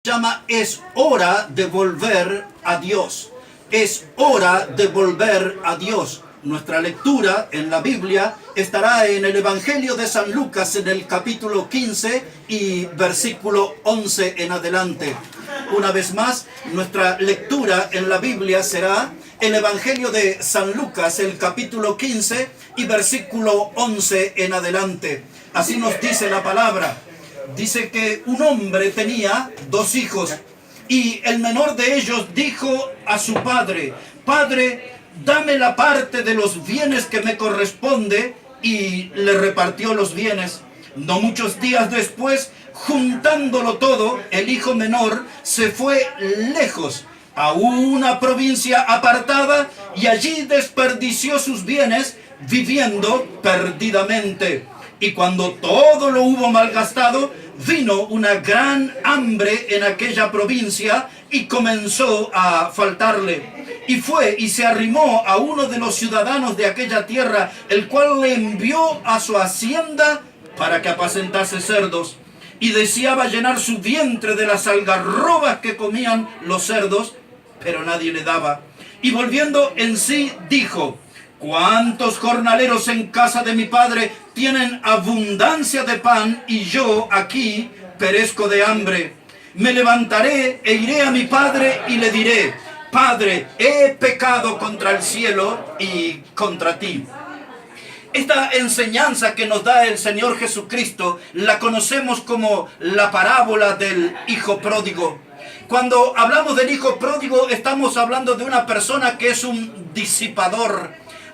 llama Es hora de volver a Dios. Es hora de volver a Dios. Nuestra lectura en la Biblia estará en el Evangelio de San Lucas en el capítulo 15 y versículo 11 en adelante. Una vez más, nuestra lectura en la Biblia será el Evangelio de San Lucas, el capítulo 15 y versículo 11 en adelante. Así nos dice la palabra. Dice que un hombre tenía 2 hijos y el menor de ellos dijo a su padre: Padre, dame la parte de los bienes que me corresponde, y le repartió los bienes. No muchos días después, juntándolo todo, el hijo menor se fue lejos a una provincia apartada y allí desperdició sus bienes viviendo perdidamente. Y cuando todo lo hubo malgastado, vino una gran hambre en aquella provincia y comenzó a faltarle. Y fue y se arrimó a uno de los ciudadanos de aquella tierra, el cual le envió a su hacienda para que apacentase cerdos. Y deseaba llenar su vientre de las algarrobas que comían los cerdos, pero nadie le daba. Y volviendo en sí, dijo: ¿Cuántos jornaleros en casa de mi padre tienen abundancia de pan, y yo aquí perezco de hambre? Me levantaré e iré a mi padre y le diré: Padre, he pecado contra el cielo y contra ti. Esta enseñanza que nos da el Señor Jesucristo la conocemos como la parábola del hijo pródigo. Cuando hablamos del hijo pródigo, estamos hablando de una persona que es un disipador.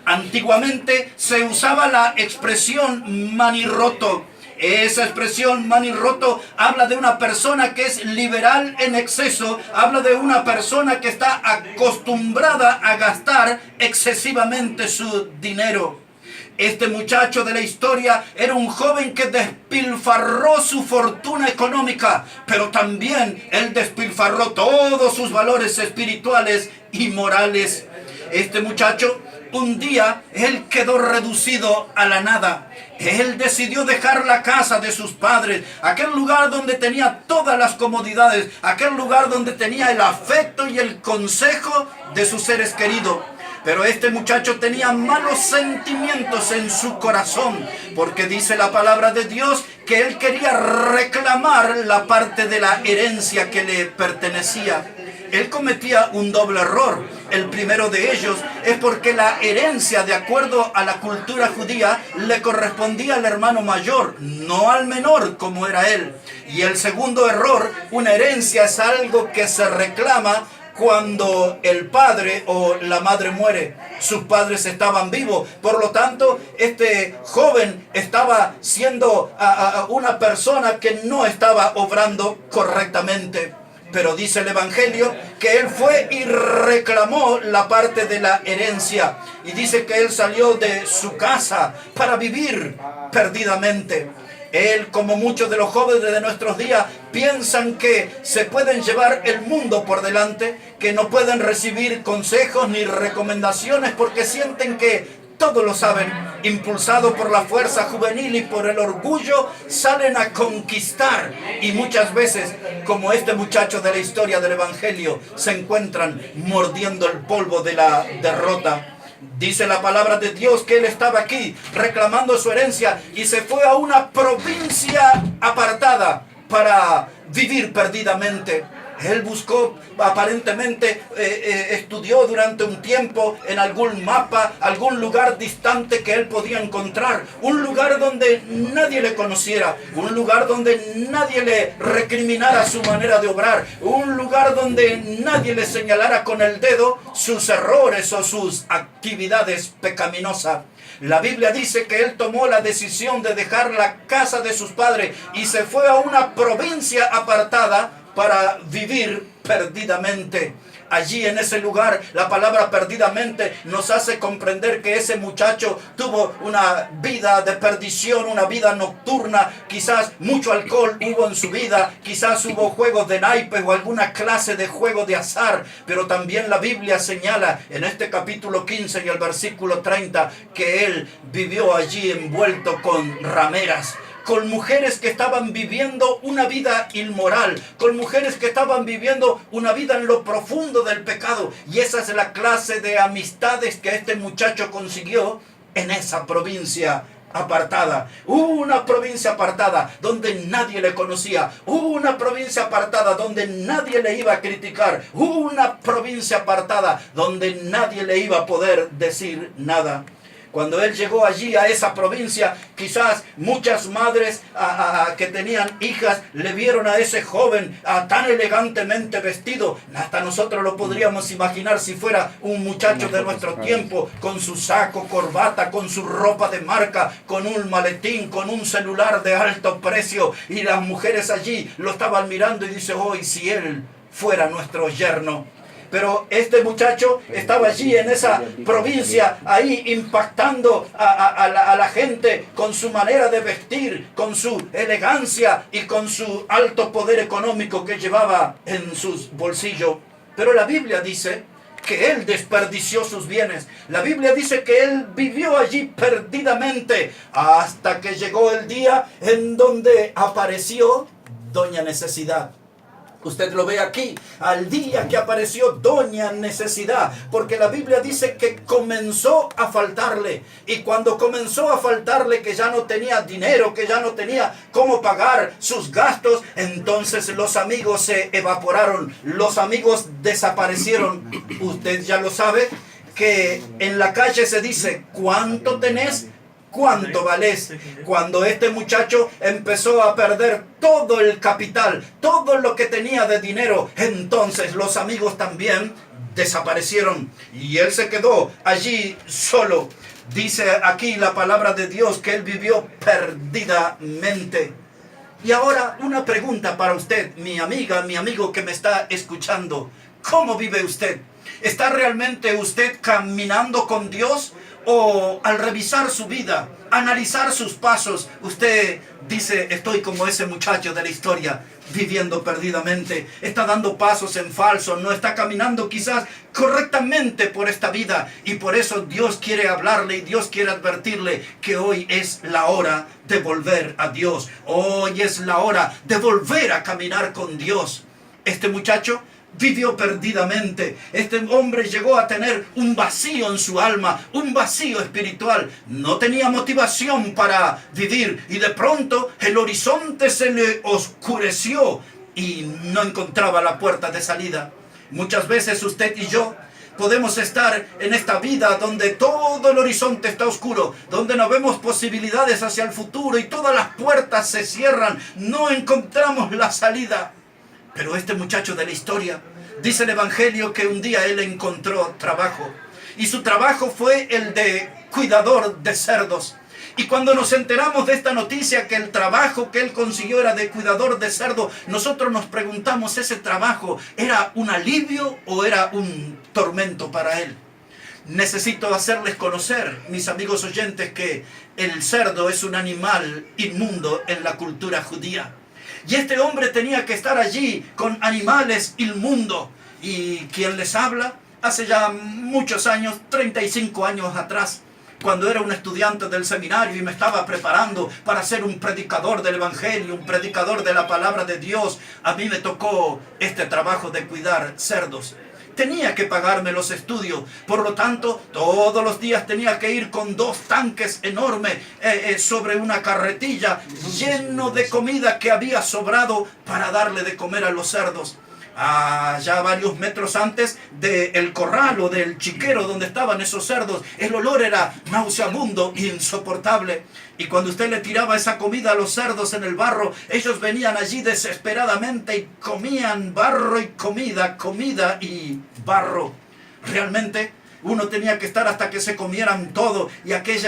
Antiguamente se usaba la expresión manirroto. Esa expresión manirroto habla de una persona que es liberal en exceso, habla de una persona que está acostumbrada a gastar excesivamente su dinero. Este muchacho de la historia era un joven que despilfarró su fortuna económica, pero también él despilfarró todos sus valores espirituales y morales. Este muchacho, un día, él quedó reducido a la nada. Él decidió dejar la casa de sus padres, aquel lugar donde tenía todas las comodidades, aquel lugar donde tenía el afecto y el consejo de sus seres queridos. Pero este muchacho tenía malos sentimientos en su corazón, porque dice la palabra de Dios que él quería reclamar la parte de la herencia que le pertenecía. Él cometía un doble error. El primero de ellos es porque la herencia, de acuerdo a la cultura judía, le correspondía al hermano mayor, no al menor como era él. Y el segundo error, una herencia es algo que se reclama cuando el padre o la madre muere. Sus padres estaban vivos, por lo tanto este joven estaba siendo una persona que no estaba obrando correctamente. Pero dice el Evangelio que él fue y reclamó la parte de la herencia. Y dice que él salió de su casa para vivir perdidamente. Él, como muchos de los jóvenes de nuestros días, piensan que se pueden llevar el mundo por delante, que no pueden recibir consejos ni recomendaciones porque sienten que todo lo saben. Impulsados por la fuerza juvenil y por el orgullo, salen a conquistar. Y muchas veces, como este muchacho de la historia del Evangelio, se encuentran mordiendo el polvo de la derrota. Dice la palabra de Dios que él estaba aquí reclamando su herencia y se fue a una provincia apartada para vivir perdidamente. Él buscó, aparentemente estudió durante un tiempo en algún mapa, algún lugar distante que él podía encontrar. Un lugar donde nadie le conociera, un lugar donde nadie le recriminara su manera de obrar, un lugar donde nadie le señalara con el dedo sus errores o sus actividades pecaminosas. La Biblia dice que él tomó la decisión de dejar la casa de sus padres y se fue a una provincia apartada para vivir perdidamente. Allí en ese lugar, la palabra perdidamente nos hace comprender que ese muchacho tuvo una vida de perdición, una vida nocturna. Quizás mucho alcohol hubo en su vida, quizás hubo juegos de naipes o alguna clase de juego de azar. Pero también la Biblia señala en este capítulo 15 y el versículo 30 que él vivió allí envuelto con rameras, con mujeres que estaban viviendo una vida inmoral, con mujeres que estaban viviendo una vida en lo profundo del pecado. Y esa es la clase de amistades que este muchacho consiguió en esa provincia apartada. Una provincia apartada donde nadie le conocía. Una provincia apartada donde nadie le iba a criticar. Una provincia apartada donde nadie le iba a poder decir nada. Cuando él llegó allí a esa provincia, quizás muchas madres que tenían hijas le vieron a ese joven tan elegantemente vestido. Hasta nosotros lo podríamos imaginar si fuera un muchacho de nuestro tiempo, con su saco, corbata, con su ropa de marca, con un maletín, con un celular de alto precio. Y las mujeres allí lo estaban mirando y dice, hoy si él fuera nuestro yerno. Pero este muchacho estaba allí en esa provincia, ahí impactando a la gente con su manera de vestir, con su elegancia y con su alto poder económico que llevaba en sus bolsillos. Pero la Biblia dice que él desperdició sus bienes. La Biblia dice que él vivió allí perdidamente hasta que llegó el día en donde apareció Doña Necesidad. Usted lo ve aquí, al día que apareció Doña Necesidad, porque la Biblia dice que comenzó a faltarle. Y cuando comenzó a faltarle, que ya no tenía dinero, que ya no tenía cómo pagar sus gastos, entonces los amigos se evaporaron, los amigos desaparecieron. Usted ya lo sabe, que en la calle se dice, ¿cuánto tenés? ¿Cuánto valés? Cuando este muchacho empezó a perder todo el capital, todo lo que tenía de dinero, entonces los amigos también desaparecieron y él se quedó allí solo. Dice aquí la palabra de Dios que él vivió perdidamente. Y ahora una pregunta para usted, mi amiga, mi amigo que me está escuchando. ¿Cómo vive usted? ¿Está realmente usted caminando con Dios? O al revisar su vida, analizar sus pasos, usted dice, estoy como ese muchacho de la historia, viviendo perdidamente, está dando pasos en falso, no está caminando quizás correctamente por esta vida. Y por eso Dios quiere hablarle y Dios quiere advertirle que hoy es la hora de volver a Dios. Hoy es la hora de volver a caminar con Dios. Este muchacho vivió perdidamente. Este hombre llegó a tener un vacío en su alma, un vacío espiritual. No tenía motivación para vivir y de pronto el horizonte se le oscureció y no encontraba la puerta de salida. Muchas veces usted y yo podemos estar en esta vida donde todo el horizonte está oscuro, donde no vemos posibilidades hacia el futuro y todas las puertas se cierran, no encontramos la salida. Pero este muchacho de la historia, dice el Evangelio que un día él encontró trabajo. Y su trabajo fue el de cuidador de cerdos. Y cuando nos enteramos de esta noticia, que el trabajo que él consiguió era de cuidador de cerdos, nosotros nos preguntamos, ¿ese trabajo era un alivio o era un tormento para él? Necesito hacerles conocer, mis amigos oyentes, que el cerdo es un animal inmundo en la cultura judía. Y este hombre tenía que estar allí con animales inmundos. ¿Y quién les habla? Hace ya muchos años, 35 años atrás, cuando era un estudiante del seminario y me estaba preparando para ser un predicador del Evangelio, un predicador de la palabra de Dios, a mí me tocó este trabajo de cuidar cerdos. Tenía que pagarme los estudios, por lo tanto, todos los días tenía que ir con 2 tanques enormes sobre una carretilla lleno de comida que había sobrado para darle de comer a los cerdos. Ya varios metros antes del corral o del chiquero donde estaban esos cerdos, el olor era nauseabundo e insoportable. Y cuando usted le tiraba esa comida a los cerdos en el barro, ellos venían allí desesperadamente y comían barro y comida, comida y barro. Realmente uno tenía que estar hasta que se comieran todo y aquel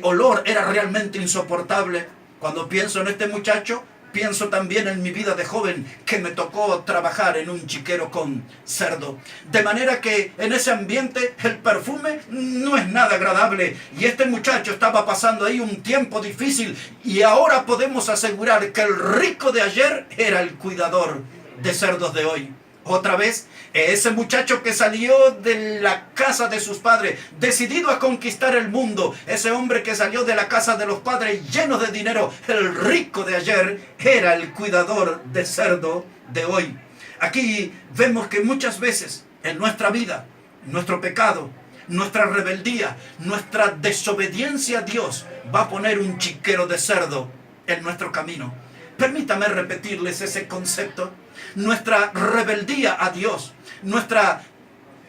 olor era realmente insoportable. Cuando pienso en este muchacho, pienso también en mi vida de joven, que me tocó trabajar en un chiquero con cerdo. De manera que en ese ambiente el perfume no es nada agradable. Y este muchacho estaba pasando ahí un tiempo difícil. Y ahora podemos asegurar que el rico de ayer era el cuidador de cerdos de hoy. Otra vez, ese muchacho que salió de la casa de sus padres, decidido a conquistar el mundo, ese hombre que salió de la casa de los padres lleno de dinero, el rico de ayer, era el cuidador de cerdo de hoy. Aquí vemos que muchas veces en nuestra vida, nuestro pecado, nuestra rebeldía, nuestra desobediencia a Dios va a poner un chiquero de cerdo en nuestro camino. Permítame repetirles ese concepto. Nuestra rebeldía a Dios, nuestra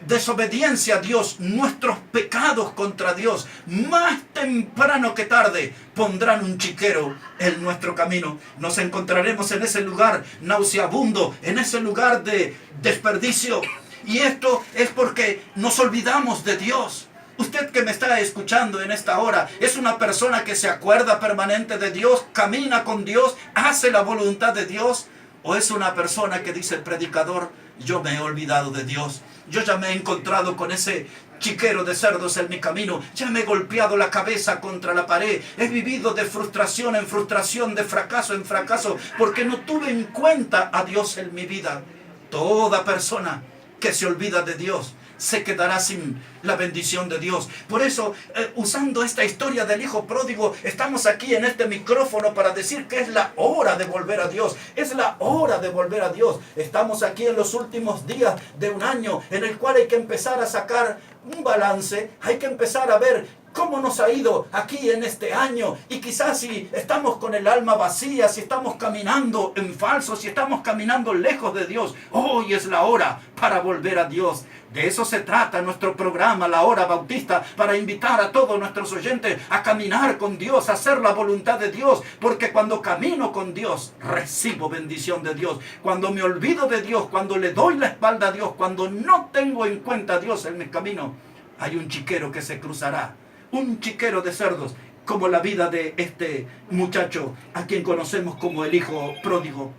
desobediencia a Dios, nuestros pecados contra Dios, más temprano que tarde, pondrán un chiquero en nuestro camino. Nos encontraremos en ese lugar nauseabundo, en ese lugar de desperdicio. Y esto es porque nos olvidamos de Dios. Usted que me está escuchando en esta hora, ¿es una persona que se acuerda permanente de Dios, camina con Dios, hace la voluntad de Dios? ¿O es una persona que dice el predicador, yo me he olvidado de Dios, yo ya me he encontrado con ese chiquero de cerdos en mi camino, ya me he golpeado la cabeza contra la pared, he vivido de frustración en frustración, de fracaso en fracaso, porque no tuve en cuenta a Dios en mi vida? Toda persona que se olvida de Dios se quedará sin la bendición de Dios. Por eso, usando esta historia del hijo pródigo, estamos aquí en este micrófono para decir que es la hora de volver a Dios. Es la hora de volver a Dios. Estamos aquí en los últimos días de un año en el cual hay que empezar a sacar un balance, hay que empezar a ver cómo nos ha ido aquí en este año. Y quizás si estamos con el alma vacía, si estamos caminando en falso, si estamos caminando lejos de Dios, hoy es la hora para volver a Dios. De eso se trata nuestro programa, La Hora Bautista, para invitar a todos nuestros oyentes a caminar con Dios, a hacer la voluntad de Dios, porque cuando camino con Dios, recibo bendición de Dios. Cuando me olvido de Dios, cuando le doy la espalda a Dios, cuando no tengo en cuenta a Dios en mi camino, hay un chiquero que se cruzará, un chiquero de cerdos, como la vida de este muchacho, a quien conocemos como el hijo pródigo.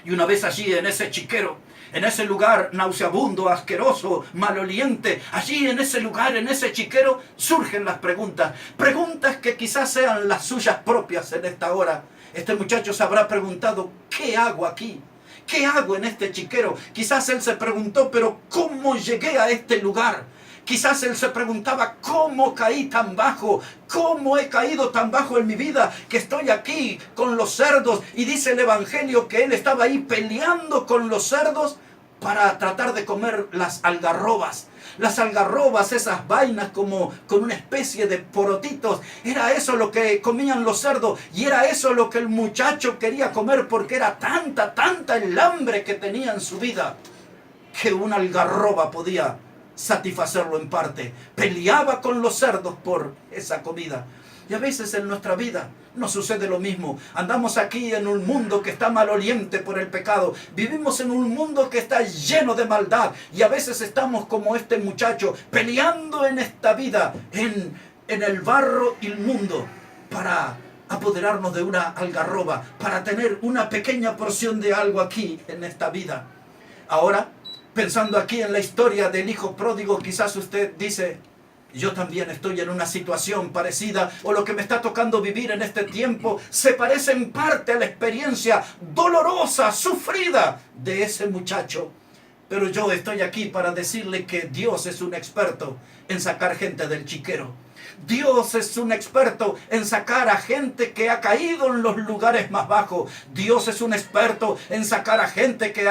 Y una vez allí en ese chiquero, en ese lugar nauseabundo, asqueroso, maloliente, allí en ese lugar, en ese chiquero, surgen las preguntas. Preguntas que quizás sean las suyas propias en esta hora. Este muchacho se habrá preguntado, ¿qué hago aquí? ¿Qué hago en este chiquero? Quizás él se preguntó, pero ¿cómo llegué a este lugar? Quizás él se preguntaba, ¿cómo caí tan bajo? ¿Cómo he caído tan bajo en mi vida que estoy aquí con los cerdos? Y dice el Evangelio que él estaba ahí peleando con los cerdos para tratar de comer las algarrobas. Las algarrobas, esas vainas como con una especie de porotitos, era eso lo que comían los cerdos y era eso lo que el muchacho quería comer, porque era tanta el hambre que tenía en su vida que una algarroba podía satisfacerlo en parte. Peleaba con los cerdos por esa comida. Y a veces en nuestra vida nos sucede lo mismo. Andamos aquí en un mundo que está maloliente por el pecado. Vivimos en un mundo que está lleno de maldad. Y a veces estamos como este muchacho, peleando en esta vida, en el barro inmundo, para apoderarnos de una algarroba, para tener una pequeña porción de algo aquí en esta vida. Ahora, pensando aquí en la historia del hijo pródigo, quizás usted dice, yo también estoy en una situación parecida, o lo que me está tocando vivir en este tiempo se parece en parte a la experiencia dolorosa, sufrida de ese muchacho. Pero yo estoy aquí para decirle que Dios es un experto en sacar gente del chiquero. Dios es un experto en sacar a gente que ha caído en los lugares más bajos. Dios es un experto en sacar a gente que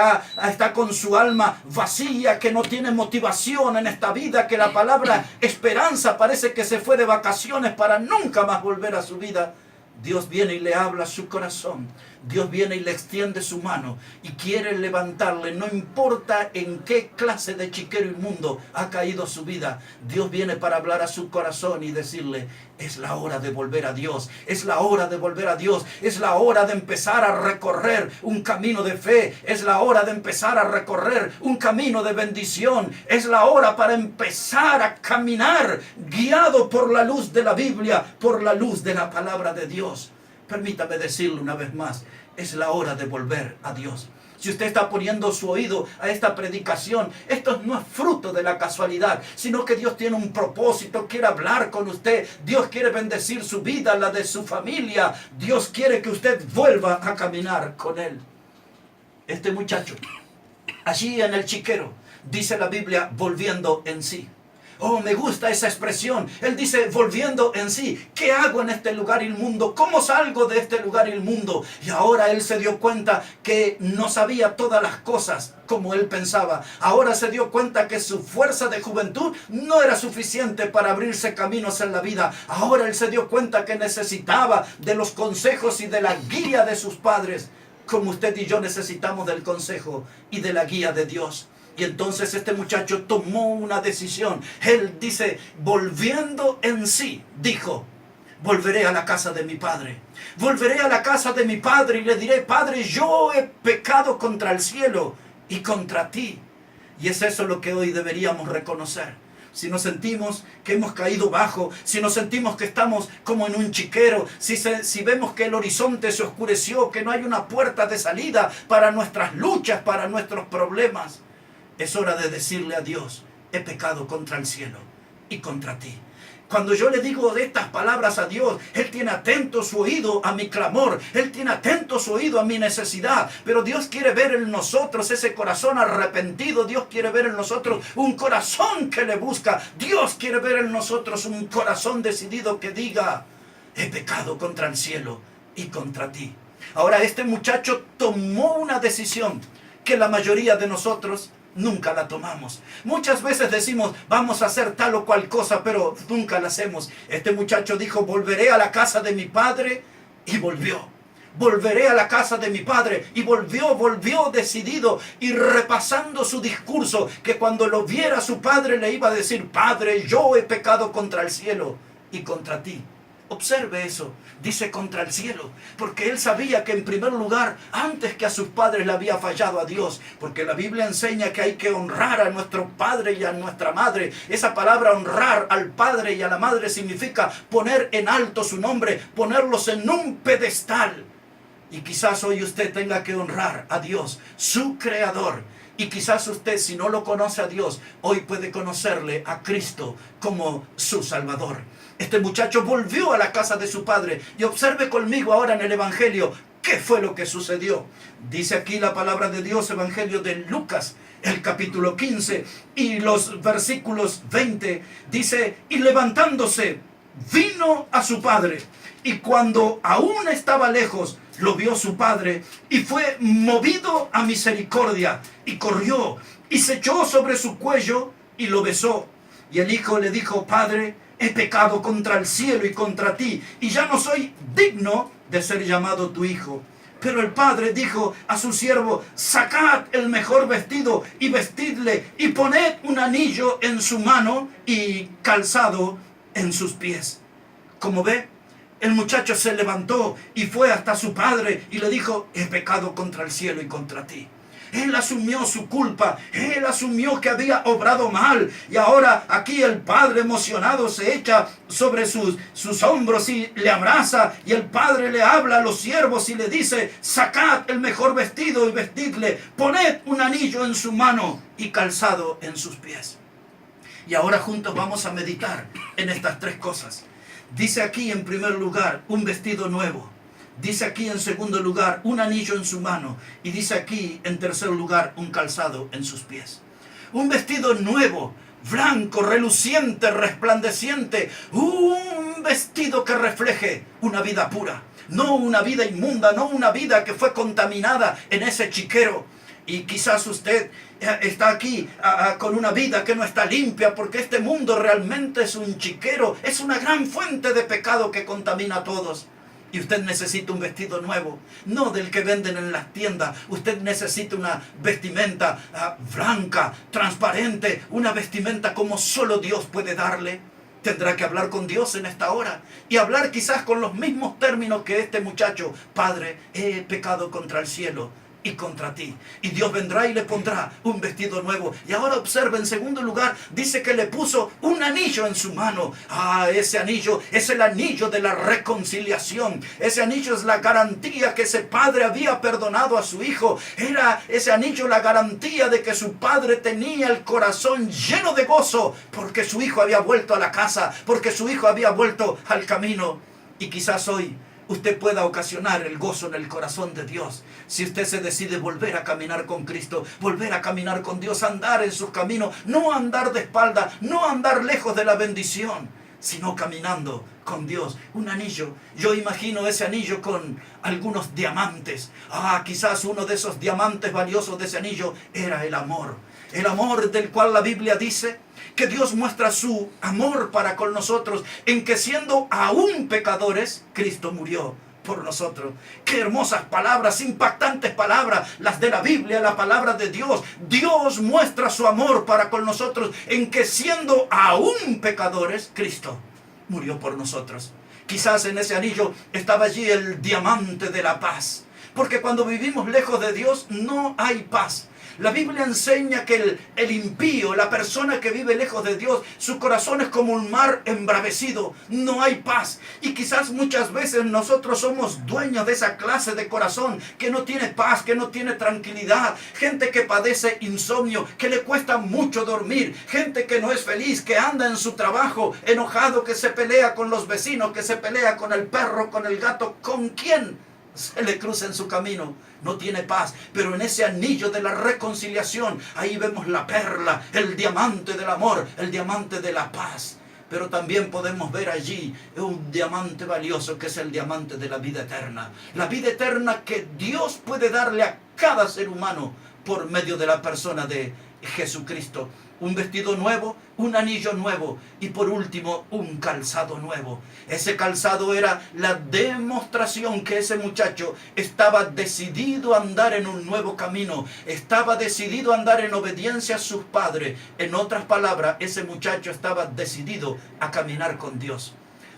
está con su alma vacía, que no tiene motivación en esta vida, que la palabra esperanza parece que se fue de vacaciones para nunca más volver a su vida. Dios viene y le habla a su corazón. Dios viene y le extiende su mano y quiere levantarle, no importa en qué clase de chiquero inmundo ha caído su vida. Dios viene para hablar a su corazón y decirle, es la hora de volver a Dios, es la hora de volver a Dios, es la hora de empezar a recorrer un camino de fe, es la hora de empezar a recorrer un camino de bendición, es la hora para empezar a caminar guiado por la luz de la Biblia, por la luz de la palabra de Dios. Permítame decirlo una vez más, es la hora de volver a Dios. Si usted está poniendo su oído a esta predicación, esto no es fruto de la casualidad, sino que Dios tiene un propósito, quiere hablar con usted, Dios quiere bendecir su vida, la de su familia, Dios quiere que usted vuelva a caminar con Él. Este muchacho, allí en el chiquero, dice la Biblia, volviendo en sí. Oh, me gusta esa expresión. Él dice, volviendo en sí, ¿qué hago en este lugar inmundo? ¿Cómo salgo de este lugar inmundo? Y ahora él se dio cuenta que no sabía todas las cosas como él pensaba. Ahora se dio cuenta que su fuerza de juventud no era suficiente para abrirse caminos en la vida. Ahora él se dio cuenta que necesitaba de los consejos y de la guía de sus padres, como usted y yo necesitamos del consejo y de la guía de Dios. Y entonces este muchacho tomó una decisión. Él dice, volviendo en sí, dijo, volveré a la casa de mi padre. Volveré a la casa de mi padre y le diré, Padre, yo he pecado contra el cielo y contra ti. Y es eso lo que hoy deberíamos reconocer. Si nos sentimos que hemos caído bajo, si nos sentimos que estamos como en un chiquero, si vemos que el horizonte se oscureció, que no hay una puerta de salida para nuestras luchas, para nuestros problemas, es hora de decirle a Dios, he pecado contra el cielo y contra ti. Cuando yo le digo de estas palabras a Dios, Él tiene atento su oído a mi clamor, Él tiene atento su oído a mi necesidad, pero Dios quiere ver en nosotros ese corazón arrepentido, Dios quiere ver en nosotros un corazón que le busca, Dios quiere ver en nosotros un corazón decidido que diga, he pecado contra el cielo y contra ti. Ahora este muchacho tomó una decisión que la mayoría de nosotros nunca la tomamos. Muchas veces decimos, vamos a hacer tal o cual cosa, pero nunca la hacemos. Este muchacho dijo, volveré a la casa de mi padre, y volvió. Volveré a la casa de mi padre, y volvió decidido y repasando su discurso, que cuando lo viera su padre le iba a decir, Padre, yo he pecado contra el cielo y contra ti. Observe eso, dice contra el cielo, porque él sabía que en primer lugar, antes que a sus padres le había fallado a Dios, porque la Biblia enseña que hay que honrar a nuestro padre y a nuestra madre. Esa palabra honrar al padre y a la madre significa poner en alto su nombre, ponerlos en un pedestal. Y quizás hoy usted tenga que honrar a Dios, su creador. Y quizás usted, si no lo conoce a Dios, hoy puede conocerle a Cristo como su Salvador. Este muchacho volvió a la casa de su padre. Y observe conmigo ahora en el Evangelio qué fue lo que sucedió. Dice aquí la palabra de Dios, Evangelio de Lucas, el capítulo 15 y los versículos 20. Dice, y levantándose, vino a su padre. Y cuando aún estaba lejos, lo vio su padre y fue movido a misericordia. Y corrió y se echó sobre su cuello y lo besó. Y el hijo le dijo, Padre, he pecado contra el cielo y contra ti, y ya no soy digno de ser llamado tu hijo. Pero el padre dijo a su siervo, sacad el mejor vestido y vestidle, y poned un anillo en su mano y calzado en sus pies. Como ve, el muchacho se levantó y fue hasta su padre y le dijo, he pecado contra el cielo y contra ti. Él asumió su culpa, él asumió que había obrado mal, y ahora aquí el padre emocionado se echa sobre sus hombros y le abraza, y el padre le habla a los siervos y le dice, sacad el mejor vestido y vestidle, poned un anillo en su mano y calzado en sus pies. Y ahora juntos vamos a meditar en estas tres cosas. Dice aquí en primer lugar un vestido nuevo. Dice aquí en segundo lugar un anillo en su mano. Y dice aquí en tercer lugar un calzado en sus pies. Un vestido nuevo, blanco, reluciente, resplandeciente. Un vestido que refleje una vida pura. No una vida inmunda, no una vida que fue contaminada en ese chiquero. Y quizás usted está aquí con una vida que no está limpia, porque este mundo realmente es un chiquero. Es una gran fuente de pecado que contamina a todos. Y usted necesita un vestido nuevo, no del que venden en las tiendas. Usted necesita una vestimenta blanca, transparente, una vestimenta como solo Dios puede darle. Tendrá que hablar con Dios en esta hora y hablar quizás con los mismos términos que este muchacho. Padre, he pecado contra el cielo y contra ti. Y Dios vendrá y le pondrá un vestido nuevo. Y ahora observa, en segundo lugar, dice que le puso un anillo en su mano. Ese anillo es el anillo de la reconciliación. Ese anillo es la garantía que ese padre había perdonado a su hijo. Era ese anillo la garantía de que su padre tenía el corazón lleno de gozo, porque su hijo había vuelto a la casa, porque su hijo había vuelto al camino. Y quizás hoy usted pueda ocasionar el gozo en el corazón de Dios. Si usted se decide volver a caminar con Cristo, volver a caminar con Dios, andar en sus caminos, no andar de espalda, no andar lejos de la bendición, sino caminando con Dios. Un anillo, yo imagino ese anillo con algunos diamantes. Quizás uno de esos diamantes valiosos de ese anillo era el amor. El amor del cual la Biblia dice que Dios muestra su amor para con nosotros, en que siendo aún pecadores, Cristo murió por nosotros. Qué hermosas palabras, impactantes palabras, las de la Biblia, la palabra de Dios. Dios muestra su amor para con nosotros, en que siendo aún pecadores, Cristo murió por nosotros. Quizás en ese anillo estaba allí el diamante de la paz, porque cuando vivimos lejos de Dios no hay paz. La Biblia enseña que el impío, la persona que vive lejos de Dios, su corazón es como un mar embravecido, no hay paz. Y quizás muchas veces nosotros somos dueños de esa clase de corazón que no tiene paz, que no tiene tranquilidad. Gente que padece insomnio, que le cuesta mucho dormir. Gente que no es feliz, que anda en su trabajo enojado, que se pelea con los vecinos, que se pelea con el perro, con el gato. ¿Con quién se le cruza en su camino? No tiene paz. Pero en ese anillo de la reconciliación, ahí vemos la perla, el diamante del amor, el diamante de la paz. Pero también podemos ver allí un diamante valioso, que es el diamante de la vida eterna. La vida eterna que Dios puede darle a cada ser humano por medio de la persona de Jesucristo. Un vestido nuevo, un anillo nuevo y por último un calzado nuevo. Ese calzado era la demostración que ese muchacho estaba decidido a andar en un nuevo camino, estaba decidido a andar en obediencia a sus padres. En otras palabras, ese muchacho estaba decidido a caminar con Dios.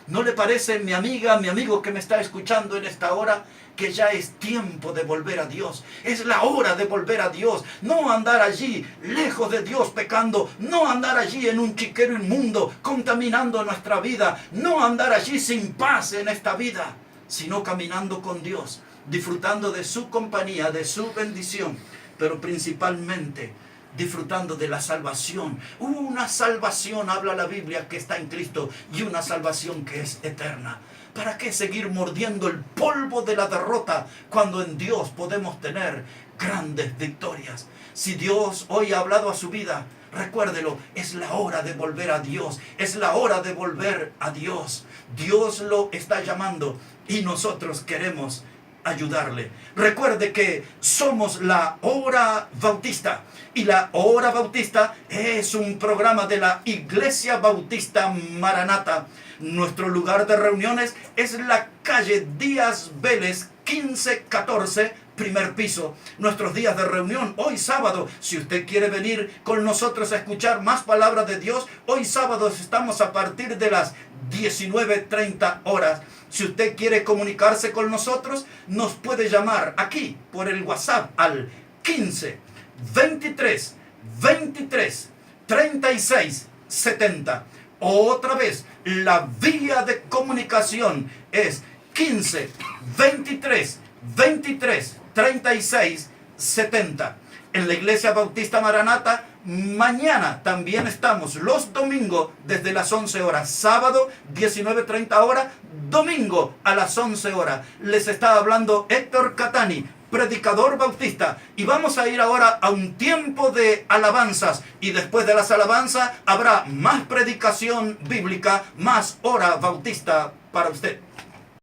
¿No le parece, mi amiga, mi amigo que me está escuchando en esta hora, que ya es tiempo de volver a Dios? Es la hora de volver a Dios. No andar allí lejos de Dios pecando. No andar allí en un chiquero inmundo contaminando nuestra vida. No andar allí sin paz en esta vida, sino caminando con Dios, disfrutando de su compañía, de su bendición, pero principalmente disfrutando de la salvación. Una salvación, habla la Biblia, que está en Cristo, y una salvación que es eterna. ¿Para qué seguir mordiendo el polvo de la derrota cuando en Dios podemos tener grandes victorias? Si Dios hoy ha hablado a su vida, recuérdelo, es la hora de volver a Dios, es la hora de volver a Dios. Dios lo está llamando y nosotros queremos ayudarle. Recuerde que somos la Hora Bautista, y la Hora Bautista es un programa de la Iglesia Bautista Maranata. Nuestro lugar de reuniones es la calle Díaz Vélez 1514, primer piso. Nuestros días de reunión, hoy sábado, si usted quiere venir con nosotros a escuchar más palabras de Dios, hoy sábado estamos a partir de las 19:30 horas. Si usted quiere comunicarse con nosotros, nos puede llamar aquí por el WhatsApp al 15 23 23 36 70. Otra vez, la vía de comunicación es 15 23 23 36 70. En la Iglesia Bautista Maranata, mañana también estamos, los domingos desde las 11 horas, sábado 19:30 horas, domingo a las 11 horas. Les está hablando Héctor Catani, predicador bautista, y vamos a ir ahora a un tiempo de alabanzas, y después de las alabanzas habrá más predicación bíblica, más hora bautista para usted.